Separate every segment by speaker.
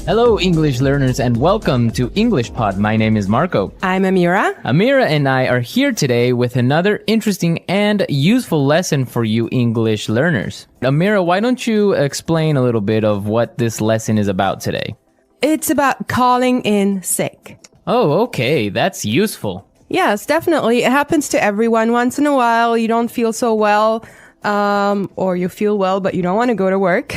Speaker 1: Hello, English learners, and welcome to English Pod. My name is Marco.
Speaker 2: I'm Amira.
Speaker 1: Amira and I are here today with another interesting and useful lesson for you English learners. Amira, why don't you explain a little bit of what this lesson is about today?
Speaker 2: It's about calling in sick.
Speaker 1: Oh, okay. That's useful.
Speaker 2: Yes, definitely. It happens to everyone. Once in a while, you don't feel so well, or you feel well, but you don't want to go to work.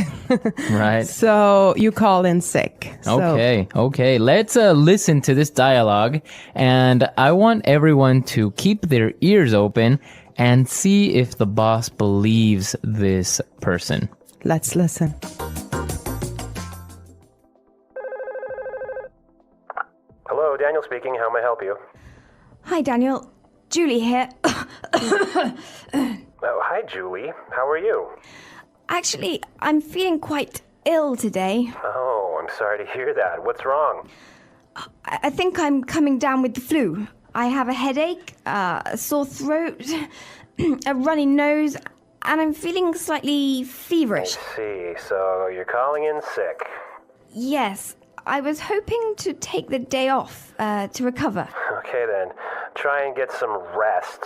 Speaker 1: Right.
Speaker 2: So you call in sick.
Speaker 1: Okay. Let's listen to this dialogue, and I want everyone to keep their ears open and see if the boss believes this person.
Speaker 2: Let's listen.
Speaker 3: Hello, Daniel speaking. How may I help you?
Speaker 4: Hi, Daniel. Julie here.
Speaker 3: Oh, hi, Julie. How are you?
Speaker 4: Actually, I'm feeling quite ill today.
Speaker 3: Oh, I'm sorry to hear that. What's wrong?
Speaker 4: I think I'm coming down with the flu. I have a headache, a sore throat, a runny nose, and I'm feeling slightly feverish.
Speaker 3: I see. So you're calling in sick.
Speaker 4: Yes, I was hoping to take the day off to recover.
Speaker 3: Okay, then. Try and get some rest.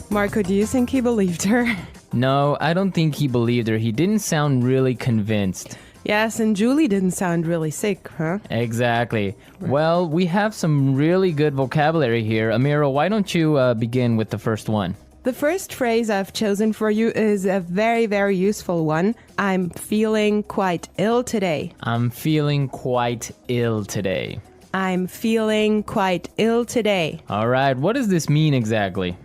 Speaker 2: Marco, do you think he believed her?
Speaker 1: No, I don't think he believed her. He didn't sound really convinced.
Speaker 2: Yes, and Julie didn't sound really sick, huh?
Speaker 1: Exactly. Well, we have some really good vocabulary here. Amira, why don't you begin with the first one?
Speaker 2: The first phrase I've chosen for you is a very, very useful one. I'm feeling quite ill today.
Speaker 1: I'm feeling quite ill today.
Speaker 2: I'm feeling quite ill today.
Speaker 1: All right, what does this mean exactly?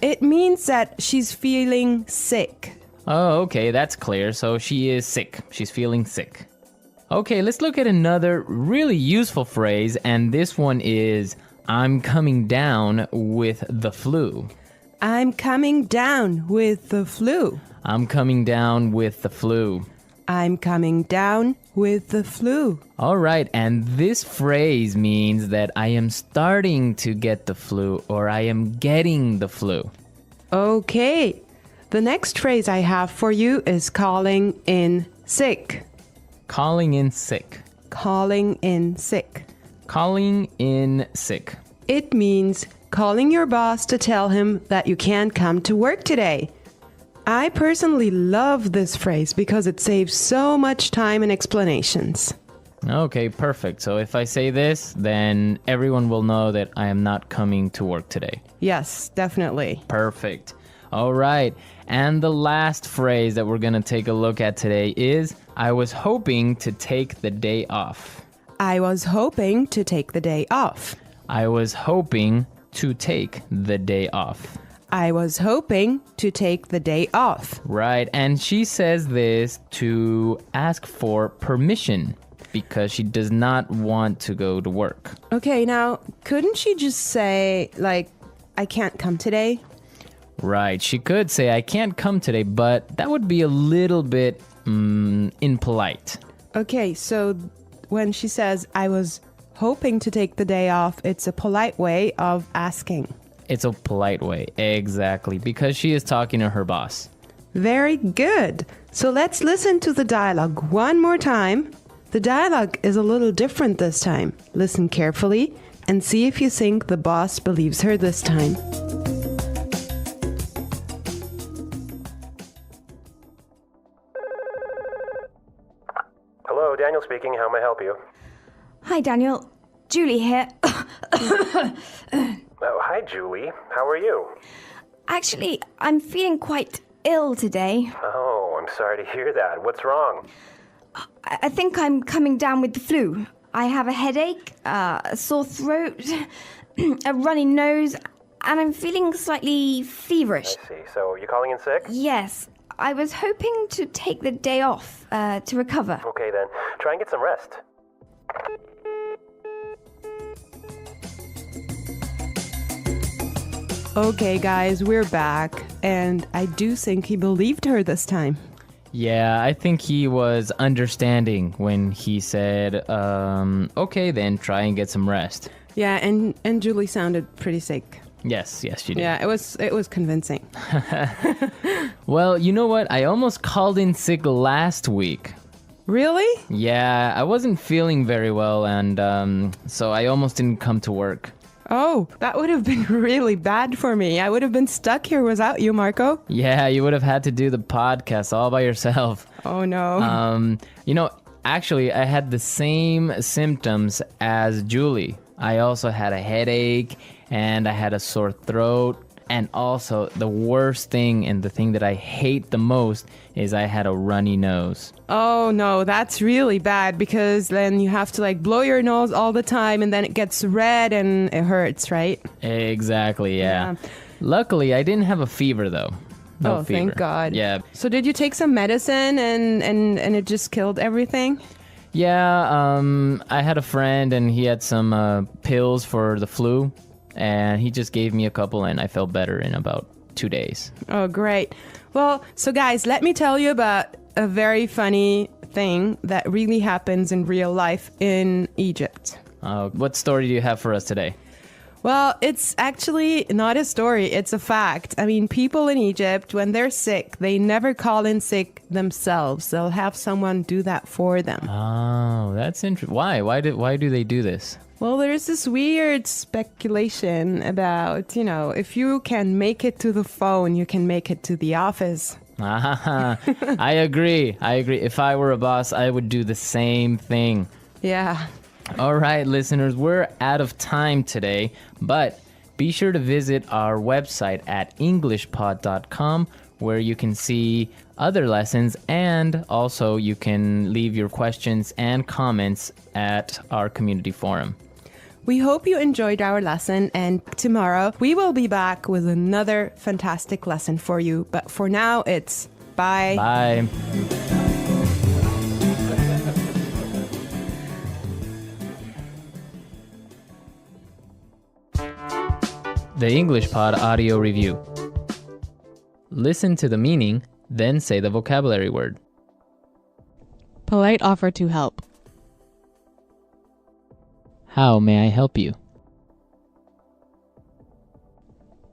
Speaker 2: It means that she's feeling sick.
Speaker 1: Oh, okay, that's clear. So she is sick. She's feeling sick. Okay, let's look at another really useful phrase, and this one is I'm coming down with the flu.
Speaker 2: I'm coming down with the flu.
Speaker 1: I'm coming down with the flu.
Speaker 2: I'm coming down with the flu.
Speaker 1: All right, and this phrase means that I am starting to get the flu or I am getting the flu.
Speaker 2: Okay, the next phrase I have for you is calling in sick.
Speaker 1: Calling in sick.
Speaker 2: Calling in sick.
Speaker 1: Calling in sick.
Speaker 2: It means calling your boss to tell him that you can't come to work today. I personally love this phrase because it saves so much time and explanations.
Speaker 1: Okay, perfect. So if I say this, then everyone will know that I am not coming to work today.
Speaker 2: Yes, definitely.
Speaker 1: Perfect. All right. And the last phrase that we're going to take a look at today is I was hoping to take the day off.
Speaker 2: I was hoping to take the day off.
Speaker 1: I was hoping to take the day off.
Speaker 2: I was hoping to take the day off.
Speaker 1: Right, and she says this to ask for permission because she does not want to go to work.
Speaker 2: Okay, now, couldn't she just say, like, I can't come today?
Speaker 1: Right, she could say, I can't come today, but that would be a little bit impolite.
Speaker 2: Okay, so when she says, I was hoping to take the day off, it's a polite way of asking.
Speaker 1: It's a polite way, exactly, because she is talking to her boss.
Speaker 2: Very good. So let's listen to the dialogue one more time. The dialogue is a little different this time. Listen carefully and see if you think the boss believes her this time.
Speaker 3: Hello, Daniel speaking. How may I help you?
Speaker 4: Hi, Daniel. Julie here.
Speaker 3: Oh, hi, Julie. How are you?
Speaker 4: Actually, I'm feeling quite ill today.
Speaker 3: Oh, I'm sorry to hear that. What's wrong?
Speaker 4: I think I'm coming down with the flu. I have a headache, a sore throat, a runny nose, and I'm feeling slightly feverish.
Speaker 3: I see. So you're calling in sick?
Speaker 4: Yes, I was hoping to take the day off to recover.
Speaker 3: Okay, then. Try and get some rest.
Speaker 2: Okay, guys, we're back, and I do think he believed her this time.
Speaker 1: Yeah, I think he was understanding when he said, okay, then try and get some rest.
Speaker 2: Yeah, and Julie sounded pretty sick.
Speaker 1: Yes, you did.
Speaker 2: Yeah, it was convincing.
Speaker 1: Well, you know what? I almost called in sick last week.
Speaker 2: Really?
Speaker 1: Yeah, I wasn't feeling very well, and so I almost didn't come to work.
Speaker 2: Oh, that would have been really bad for me. I would have been stuck here without you, Marco.
Speaker 1: Yeah, you would have had to do the podcast all by yourself.
Speaker 2: Oh, no.
Speaker 1: Actually, I had the same symptoms as Julie. I also had a headache, and I had a sore throat. And also, the worst thing and the thing that I hate the most is I had a runny nose.
Speaker 2: Oh, no, that's really bad because then you have to like blow your nose all the time and then it gets red and it hurts, right?
Speaker 1: Exactly, yeah. Luckily, I didn't have a fever, though. No fever.
Speaker 2: Thank God.
Speaker 1: Yeah.
Speaker 2: So did you take some medicine and it just killed everything?
Speaker 1: Yeah, I had a friend and he had some pills for the flu. And he just gave me a couple and I felt better in about 2 days.
Speaker 2: Oh, great. Well, so guys, let me tell you about a very funny thing that really happens in real life in Egypt.
Speaker 1: What story do you have for us today?
Speaker 2: Well, it's actually not a story, it's a fact. I mean, people in Egypt, when they're sick, they never call in sick themselves. They'll have someone do that for them.
Speaker 1: Oh, that's interesting. Why? Why do they do this?
Speaker 2: Well, there's this weird speculation about, if you can make it to the phone, you can make it to the office.
Speaker 1: I agree. If I were a boss, I would do the same thing.
Speaker 2: Yeah.
Speaker 1: All right, listeners, we're out of time today, but be sure to visit our website at englishpod.com where you can see other lessons and also you can leave your questions and comments at our community forum.
Speaker 2: We hope you enjoyed our lesson, and tomorrow we will be back with another fantastic lesson for you. But for now, it's bye.
Speaker 1: Bye. The English Pod Audio Review. Listen to the meaning, then say the vocabulary word.
Speaker 5: Polite offer to help.
Speaker 1: How may I help you?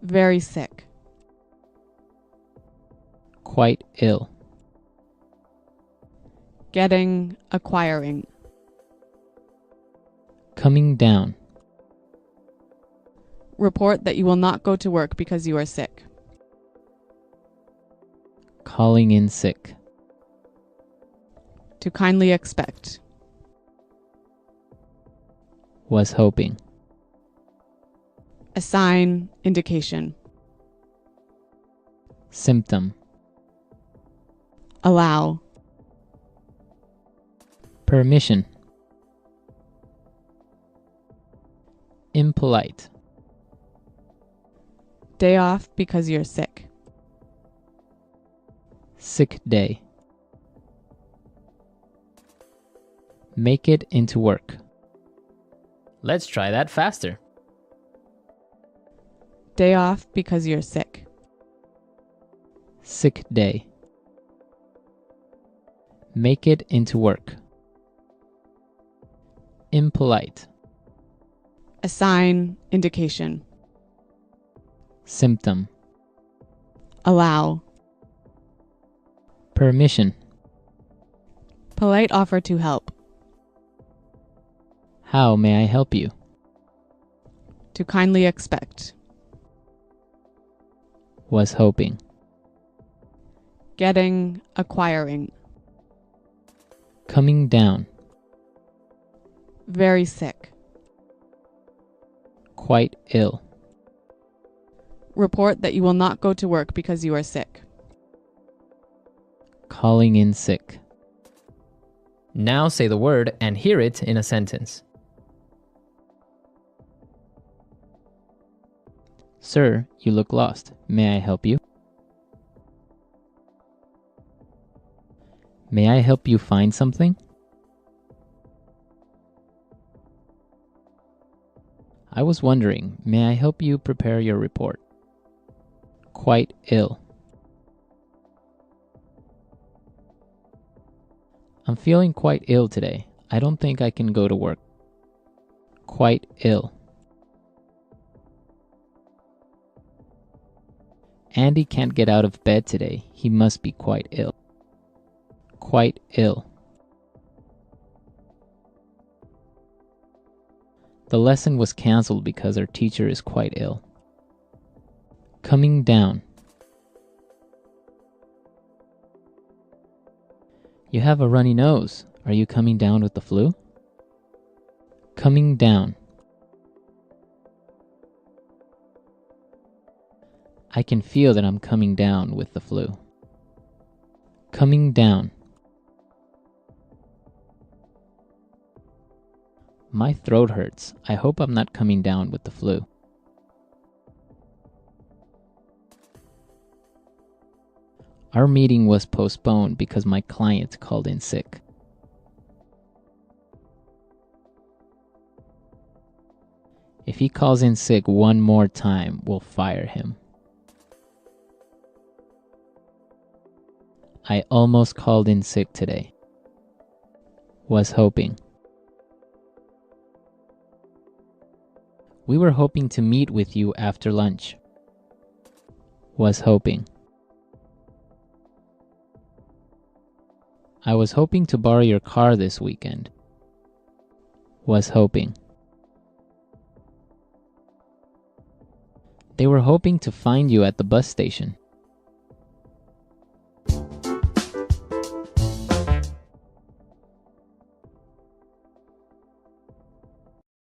Speaker 5: Very sick.
Speaker 1: Quite ill.
Speaker 5: Getting, acquiring.
Speaker 1: Coming down.
Speaker 5: Report that you will not go to work because you are sick.
Speaker 1: Calling in sick.
Speaker 5: To kindly expect.
Speaker 1: Was hoping.
Speaker 5: A sign, indication.
Speaker 1: Symptom.
Speaker 5: Allow.
Speaker 1: Permission. Impolite.
Speaker 5: Day off because you're sick.
Speaker 1: Sick day. Make it into work. Let's try that faster.
Speaker 5: Day off because you're sick.
Speaker 1: Sick day. Make it into work. Impolite.
Speaker 5: A sign, indication.
Speaker 1: Symptom.
Speaker 5: Allow.
Speaker 1: Permission.
Speaker 5: Polite offer to help.
Speaker 1: How may I help you?
Speaker 5: To kindly expect.
Speaker 1: Was hoping.
Speaker 5: Getting, acquiring.
Speaker 1: Coming down.
Speaker 5: Very sick.
Speaker 1: Quite ill.
Speaker 5: Report that you will not go to work because you are sick.
Speaker 1: Calling in sick. Now say the word and hear it in a sentence. Sir, you look lost. May I help you? May I help you find something? I was wondering, may I help you prepare your report? Quite ill. I'm feeling quite ill today. I don't think I can go to work. Quite ill. Andy can't get out of bed today. He must be quite ill. Quite ill. The lesson was canceled because our teacher is quite ill. Coming down. You have a runny nose. Are you coming down with the flu? Coming down. I can feel that I'm coming down with the flu. Coming down. My throat hurts. I hope I'm not coming down with the flu. Our meeting was postponed because my client called in sick. If he calls in sick one more time, we'll fire him. I almost called in sick today. Was hoping. We were hoping to meet with you after lunch. Was hoping. I was hoping to borrow your car this weekend. Was hoping. They were hoping to find you at the bus station.